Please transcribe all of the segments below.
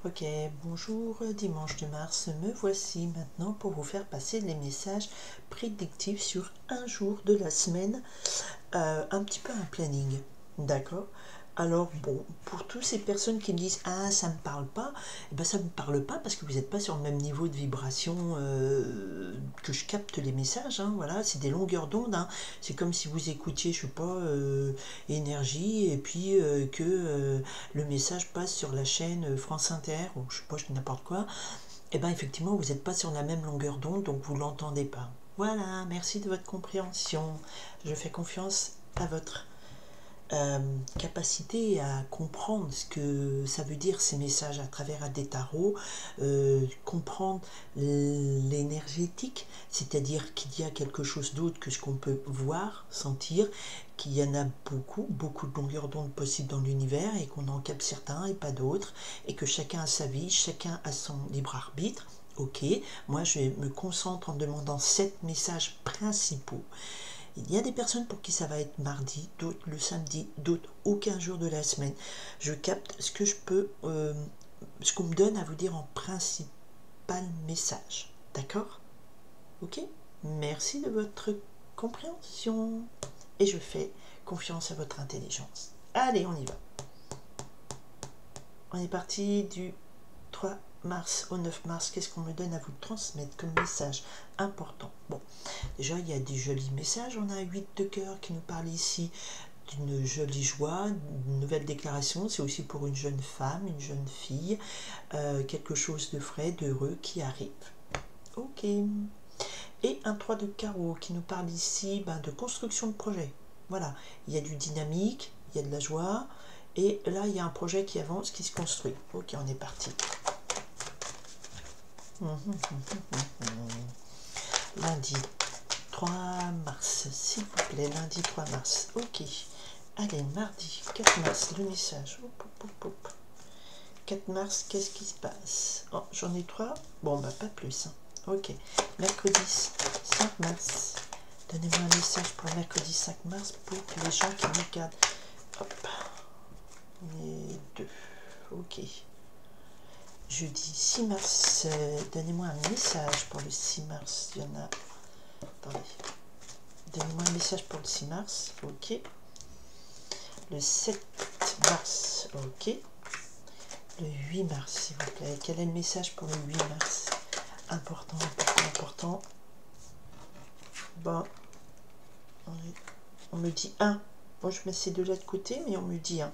Ok, bonjour, dimanche de mars, me voici maintenant pour vous faire passer les messages prédictifs sur un jour de la semaine, un petit peu un planning, d'accord? Alors bon, pour toutes ces personnes qui me disent ah ça me parle pas, eh ben ça me parle pas parce que vous n'êtes pas sur le même niveau de vibration que je capte les messages, hein, voilà, c'est des longueurs d'onde, hein. C'est comme si vous écoutiez, je sais pas, énergie et puis le message passe sur la chaîne France Inter ou je sais pas, je dis n'importe quoi. Et bien effectivement vous n'êtes pas sur la même longueur d'onde donc vous l'entendez pas. Voilà, merci de votre compréhension. Je fais confiance à votre capacité à comprendre ce que ça veut dire ces messages à travers des tarots, comprendre l'énergétique, c'est-à-dire qu'il y a quelque chose d'autre que ce qu'on peut voir, sentir, qu'il y en a beaucoup de longueurs d'onde possibles dans l'univers et qu'on en capte certains et pas d'autres, et que chacun a sa vie, chacun a son libre arbitre. Ok, moi je me concentre en demandant 7 messages principaux. Il y a des personnes pour qui ça va être mardi, d'autres le samedi, d'autres aucun jour de la semaine. Je capte ce que je peux, ce qu'on me donne à vous dire en principal message. D'accord? Ok? Merci de votre compréhension. Et je fais confiance à votre intelligence. Allez, on y va. On est parti du 3 mars au 9 mars. Qu'est-ce qu'on me donne à vous transmettre comme message important? Bon, déjà, il y a des jolis messages. On a 8 de cœur qui nous parle ici d'une jolie joie, une nouvelle déclaration. C'est aussi pour une jeune femme, une jeune fille, quelque chose de frais, d'heureux qui arrive. Ok. Et un 3 de carreau qui nous parle ici de construction de projet. Voilà, il y a du dynamique, il y a de la joie, et là il y a un projet qui avance, qui se construit. Ok, on est parti. Lundi 3 mars, s'il vous plaît, lundi 3 mars. Ok. Allez, mardi 4 mars, le message. 4 mars, qu'est-ce qui se passe? Oh, j'en ai 3. Bon, bah pas plus. Hein. Ok. Mercredi 5 mars. Donnez-moi un message pour mercredi 5 mars pour les gens qui me regardent. Hop. Et 2. Ok. Jeudi 6 mars. Donnez-moi un message pour le 6 mars. Il y en a. Attendez. Donnez-moi un message pour le 6 mars. Ok. Le 7 mars. Ok. Le 8 mars, s'il vous plaît. Quel est le message pour le 8 mars? Important, important, important. Bon, on me dit 1. Bon, je mets ces deux-là de côté, mais on me dit 1.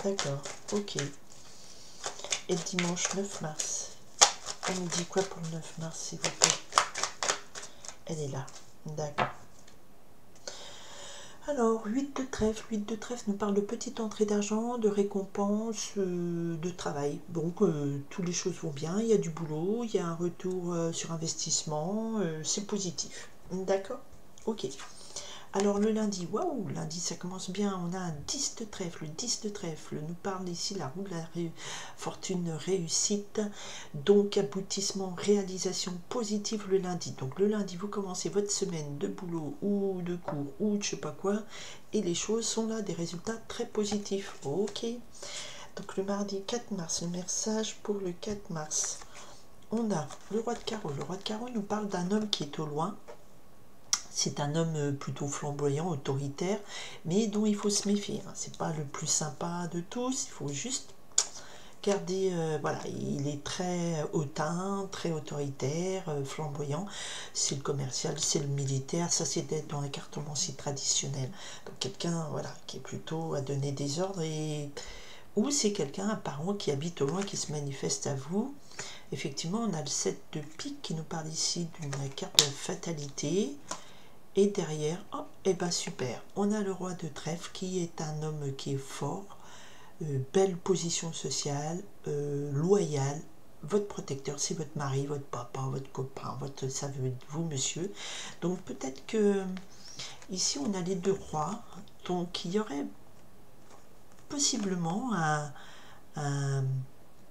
D'accord, ok. Et le dimanche 9 mars. On me dit quoi pour le 9 mars, s'il vous plaît? Elle est là. D'accord. Alors, 8 de trèfle. 8 de trèfle nous parle de petite entrée d'argent, de récompense, de travail. Donc, toutes les choses vont bien. Il y a du boulot, il y a un retour sur investissement. C'est positif. D'accord? Ok. Alors, le lundi, waouh, lundi, ça commence bien. On a un 10 de trèfle. Le 10 de trèfle nous parle ici la roue de la fortune, réussite. Donc, aboutissement, réalisation positive le lundi. Donc, le lundi, vous commencez votre semaine de boulot ou de cours ou de je sais pas quoi. Et les choses sont là, des résultats très positifs. Ok. Donc, le mardi 4 mars, le message pour le 4 mars. On a le roi de carreau. Le roi de carreau nous parle d'un homme qui est au loin. C'est un homme plutôt flamboyant, autoritaire, mais dont il faut se méfier. C'est pas le plus sympa de tous, il faut juste garder, voilà, il est très hautain, très autoritaire, flamboyant. C'est le commercial, c'est le militaire, ça c'est d'être dans la cartomancie traditionnelle. Donc quelqu'un, voilà, qui est plutôt à donner des ordres, ou c'est quelqu'un apparemment qui habite au loin, qui se manifeste à vous. Effectivement, on a le 7 de pique qui nous parle ici d'une carte de fatalité. Et derrière, oh, et ben super, on a le roi de trèfle qui est un homme qui est fort, belle position sociale, loyal. Votre protecteur, c'est votre mari, votre papa, votre copain, ça veut être vous, monsieur. Donc peut-être que ici on a les deux rois, donc il y aurait possiblement un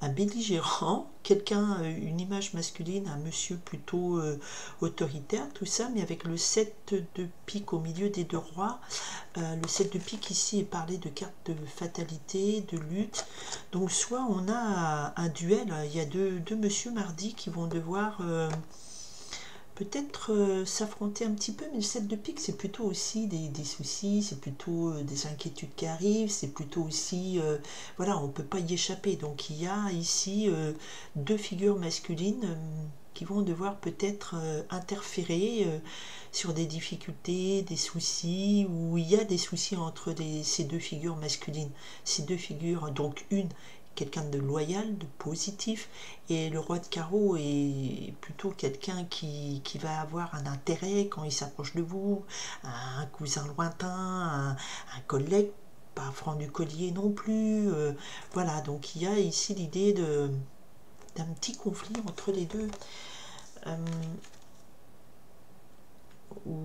un belligérant, quelqu'un, une image masculine, un monsieur plutôt autoritaire, tout ça, mais avec le 7 de pique au milieu des deux rois. Le 7 de pique ici est parlé de carte de fatalité, de lutte. Donc soit on a un duel, il y a deux monsieur mardi qui vont devoir peut-être s'affronter un petit peu, mais le 7 de pique c'est plutôt aussi des soucis, c'est plutôt des inquiétudes qui arrivent, c'est plutôt aussi, voilà, on ne peut pas y échapper. Donc il y a ici deux figures masculines qui vont devoir peut-être interférer sur des difficultés, des soucis, où il y a des soucis entre ces deux figures masculines. Ces deux figures, donc une quelqu'un de loyal, de positif, et le roi de carreau est plutôt quelqu'un qui va avoir un intérêt quand il s'approche de vous, un cousin lointain, un collègue, pas franc du collier non plus, voilà, donc il y a ici l'idée d'un petit conflit entre les deux, où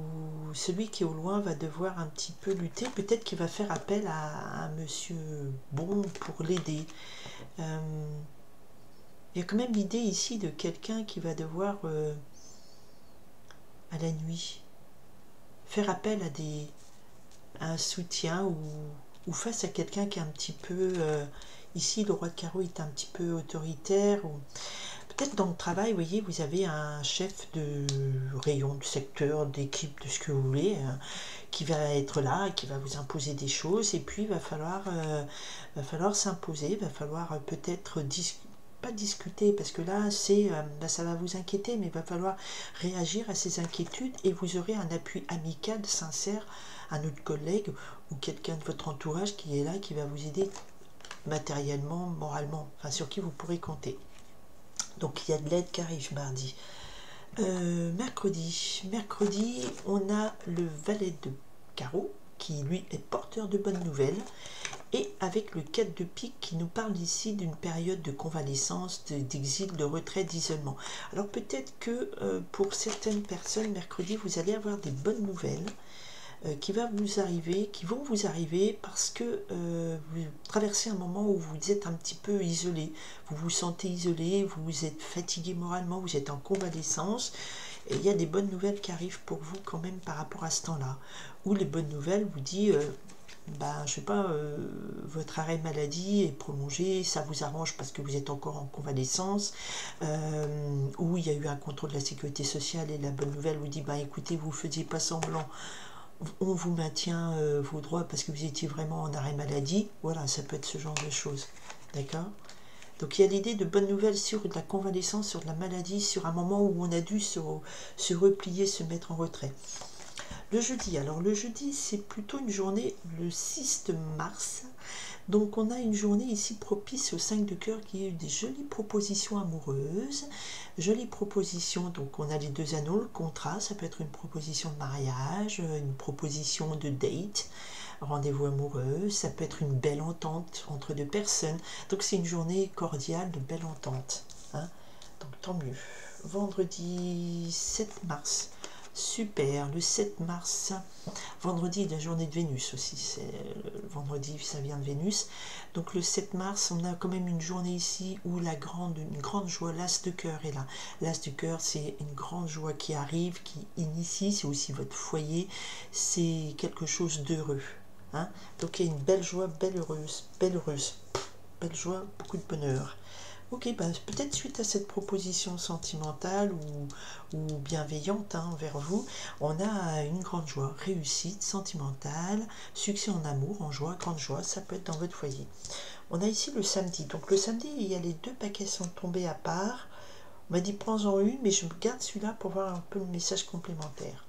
celui qui est au loin va devoir un petit peu lutter, peut-être qu'il va faire appel à un monsieur bon pour l'aider. Il y a quand même l'idée ici de quelqu'un qui va devoir, à la nuit, faire appel à un soutien ou face à quelqu'un qui est un petit peu... ici, le roi de carreau est un petit peu autoritaire. Ou peut-être dans le travail, vous voyez, vous avez un chef de rayon, de secteur, d'équipe, de ce que vous voulez, qui va être là, qui va vous imposer des choses. Et puis, il va falloir s'imposer, il va falloir peut-être pas discuter, parce que là ça va vous inquiéter, mais il va falloir réagir à ces inquiétudes et vous aurez un appui amical, sincère, un autre collègue ou quelqu'un de votre entourage qui est là, qui va vous aider matériellement, moralement, enfin sur qui vous pourrez compter. Donc il y a de l'aide qui arrive mardi. Mercredi, on a le valet de carreau qui lui est porteur de bonnes nouvelles, et avec le 4 de pique qui nous parle ici d'une période de convalescence, d'exil, de retrait, d'isolement. Alors peut-être que pour certaines personnes, mercredi, vous allez avoir des bonnes nouvelles qui vont vous arriver parce que vous traversez un moment où vous êtes un petit peu isolé, vous vous sentez isolé, vous êtes fatigué moralement, vous êtes en convalescence, et il y a des bonnes nouvelles qui arrivent pour vous quand même par rapport à ce temps-là, où les bonnes nouvelles vous disent je sais pas, votre arrêt maladie est prolongé, ça vous arrange parce que vous êtes encore en convalescence, ou il y a eu un contrôle de la sécurité sociale et la bonne nouvelle vous dit écoutez, vous ne faisiez pas semblant, on vous maintient vos droits parce que vous étiez vraiment en arrêt maladie. Voilà, ça peut être ce genre de choses, d'accord. Donc il y a l'idée de bonnes nouvelles sur de la convalescence, sur de la maladie, sur un moment où on a dû se replier, se mettre en retrait. Le jeudi, alors le jeudi c'est plutôt une journée, le 6 mars, donc on a une journée ici propice au 5 de cœur qui est des jolies propositions amoureuses, jolies propositions, donc on a les deux anneaux, le contrat, ça peut être une proposition de mariage, une proposition de date, rendez-vous amoureux, ça peut être une belle entente entre deux personnes, donc c'est une journée cordiale de belle entente, hein, donc tant mieux. Vendredi 7 mars, super, le 7 mars, vendredi, la journée de Vénus aussi, le vendredi, ça vient de Vénus. Donc le 7 mars, on a quand même une journée ici où une grande joie, l'as de cœur est là. L'as de cœur, c'est une grande joie qui arrive, qui initie, c'est aussi votre foyer, c'est quelque chose d'heureux. Hein? Donc il y a une belle joie, belle joie, beaucoup de bonheur. Ok, peut-être suite à cette proposition sentimentale ou bienveillante envers vous, on a une grande joie, réussite sentimentale, succès en amour, en joie, grande joie, ça peut être dans votre foyer. On a ici le samedi, donc le samedi, il y a les deux paquets sont tombés à part. On m'a dit prends-en une, mais je garde celui-là pour voir un peu le message complémentaire.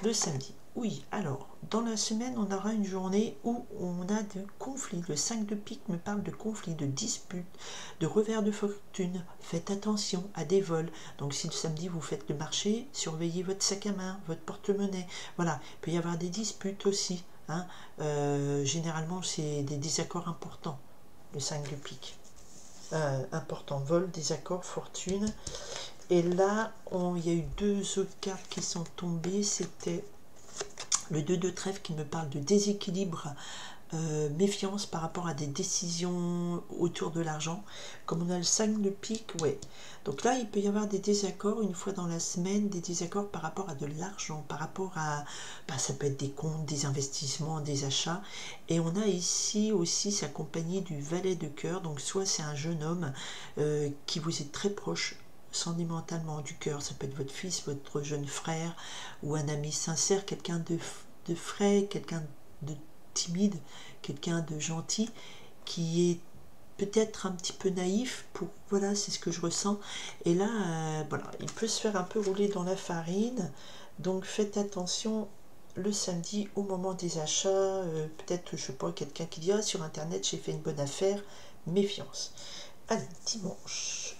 Le samedi, oui, alors, dans la semaine, on aura une journée où on a des conflits. Le 5 de pique me parle de conflits, de disputes, de revers de fortune. Faites attention à des vols. Donc si le samedi, vous faites le marché, surveillez votre sac à main, votre porte-monnaie. Voilà, il peut y avoir des disputes aussi. Hein. Généralement, c'est des désaccords importants, le 5 de pique. Important, vol, désaccord, fortune. Et là, il y a eu deux autres cartes qui sont tombées. C'était le 2 de trèfle qui me parle de déséquilibre méfiance par rapport à des décisions autour de l'argent. Comme on a le 5 de pique, ouais. Donc là, il peut y avoir des désaccords une fois dans la semaine, des désaccords par rapport à de l'argent, par rapport à, bah, ça peut être des comptes, des investissements, des achats. Et on a ici aussi s'accompagner du valet de cœur. Donc soit c'est un jeune homme qui vous est très proche sentimentalement du cœur, ça peut être votre fils, votre jeune frère ou un ami sincère, quelqu'un de frais, quelqu'un de timide, quelqu'un de gentil, qui est peut-être un petit peu naïf, pour voilà, c'est ce que je ressens. Et là, voilà, il peut se faire un peu rouler dans la farine, donc faites attention le samedi au moment des achats. Peut-être, je sais pas, quelqu'un qui dit ah, sur internet j'ai fait une bonne affaire, méfiance. Allez, dimanche,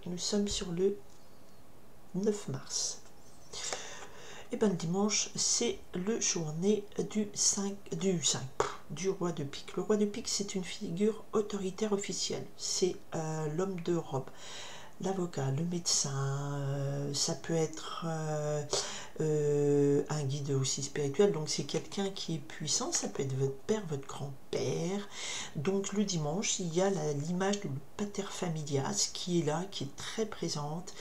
nous sommes sur le 9 mars. Et bien le dimanche, c'est le journée du roi de pique. Le roi de pique, c'est une figure autoritaire officielle. C'est l'homme de robe, l'avocat, le médecin, ça peut être un guide aussi spirituel, donc c'est quelqu'un qui est puissant, ça peut être votre père, votre grand-père. Donc le dimanche, il y a l'image de pater familias qui est là, qui est très présente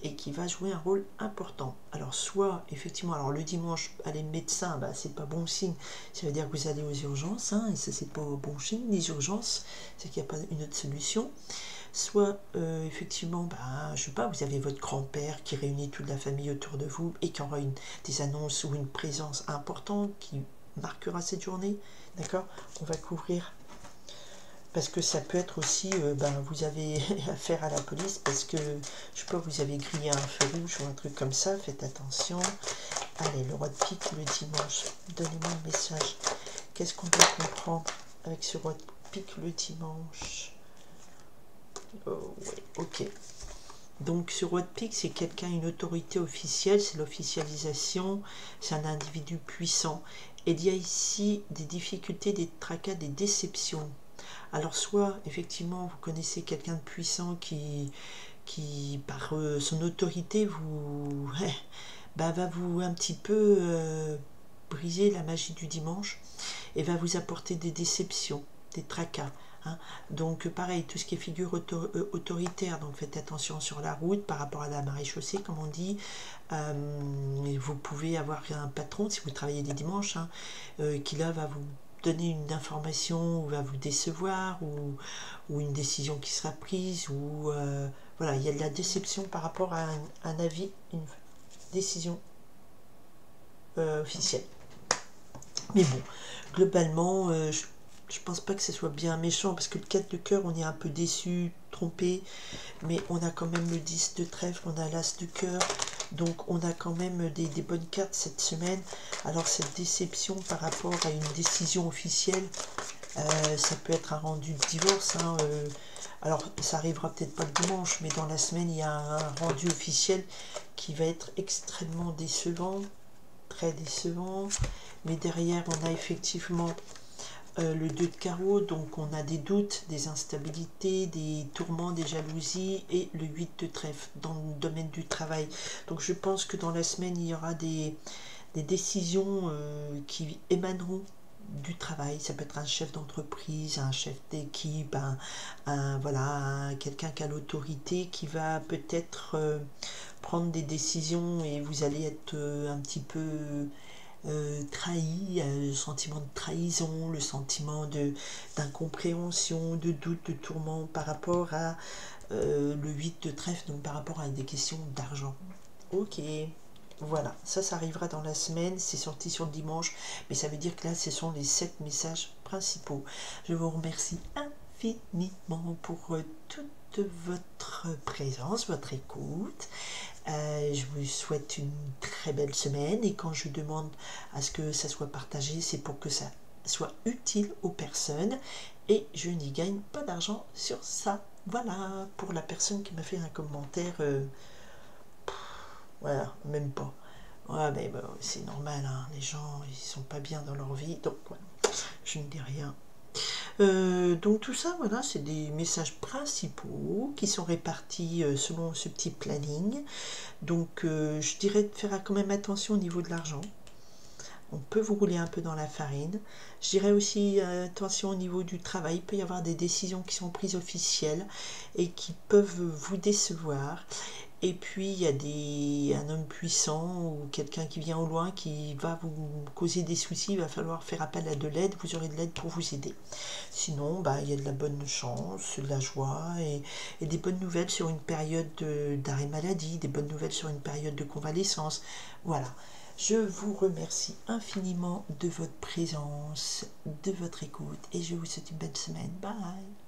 et qui va jouer un rôle important. Alors soit effectivement, alors le dimanche, aller médecin, bah, c'est pas bon signe, ça veut dire que vous allez aux urgences, hein, et ça c'est pas bon signe, les urgences, c'est qu'il n'y a pas une autre solution. Soit effectivement, bah, je sais pas, vous avez votre grand-père qui réunit toute la famille autour de vous et qui aura des annonces ou une présence importante qui marquera cette journée, d'accord? On va couvrir, parce que ça peut être aussi, vous avez affaire à la police parce que, je sais pas, vous avez grillé un feu rouge ou un truc comme ça, faites attention. Allez, le roi de pique le dimanche, donnez-moi un message. Qu'est-ce qu'on doit comprendre avec ce roi de pique le dimanche? Oh, ouais, ok. Donc ce roi de pique, c'est quelqu'un, une autorité officielle, c'est l'officialisation, c'est un individu puissant. Et il y a ici des difficultés, des tracas, des déceptions. Alors soit, effectivement, vous connaissez quelqu'un de puissant qui par son autorité, va vous un petit peu briser la magie du dimanche et va vous apporter des déceptions, des tracas. Hein. Donc pareil, tout ce qui est figure autoritaire, donc faites attention sur la route par rapport à la maréchaussée, comme on dit. Vous pouvez avoir un patron, si vous travaillez les dimanches, hein, qui là va vous donner une information ou va vous décevoir, ou une décision qui sera prise, ou voilà, il y a de la déception par rapport à un avis, une décision officielle. Mais bon, globalement, je pense pas que ce soit bien méchant, parce que le 4 de cœur, on est un peu déçu, trompé, mais on a quand même le 10 de trèfle, on a l'as de cœur, donc on a quand même des bonnes cartes cette semaine. Alors cette déception par rapport à une décision officielle, ça peut être un rendu de divorce, hein, alors ça arrivera peut-être pas le dimanche, mais dans la semaine il y a un rendu officiel qui va être extrêmement décevant, très décevant. Mais derrière on a effectivement le 2 de carreau, donc on a des doutes, des instabilités, des tourments, des jalousies, et le 8 de trèfle dans le domaine du travail. Donc je pense que dans la semaine il y aura des décisions qui émaneront du travail. Ça peut être un chef d'entreprise, un chef d'équipe, voilà, quelqu'un qui a l'autorité, qui va peut-être prendre des décisions, et vous allez être un petit peu trahi, le sentiment de trahison, le sentiment d'incompréhension, de doute, de tourment par rapport à le 8 de trèfle, donc par rapport à des questions d'argent. Ok, voilà, ça arrivera dans la semaine, c'est sorti sur le dimanche, mais ça veut dire que là ce sont les 7 messages principaux. Je vous remercie infiniment pour toute votre présence, votre écoute. Je vous souhaite une très belle semaine, et quand je demande à ce que ça soit partagé, c'est pour que ça soit utile aux personnes, et je n'y gagne pas d'argent sur ça. Voilà, pour la personne qui m'a fait un commentaire, voilà, même pas. Ouais, mais bon, c'est normal, hein, les gens ils sont pas bien dans leur vie, donc voilà, je ne dis rien. Donc tout ça, voilà, c'est des messages principaux qui sont répartis selon ce petit planning. Donc je dirais de faire quand même attention au niveau de l'argent. On peut vous rouler un peu dans la farine. Je dirais aussi attention au niveau du travail, il peut y avoir des décisions qui sont prises officielles et qui peuvent vous décevoir. Et puis il y a un homme puissant ou quelqu'un qui vient au loin qui va vous causer des soucis, il va falloir faire appel à de l'aide, vous aurez de l'aide pour vous aider. Sinon, il y a de la bonne chance, de la joie et des bonnes nouvelles sur une période d'arrêt maladie, des bonnes nouvelles sur une période de convalescence. Voilà. Je vous remercie infiniment de votre présence, de votre écoute et je vous souhaite une belle semaine. Bye!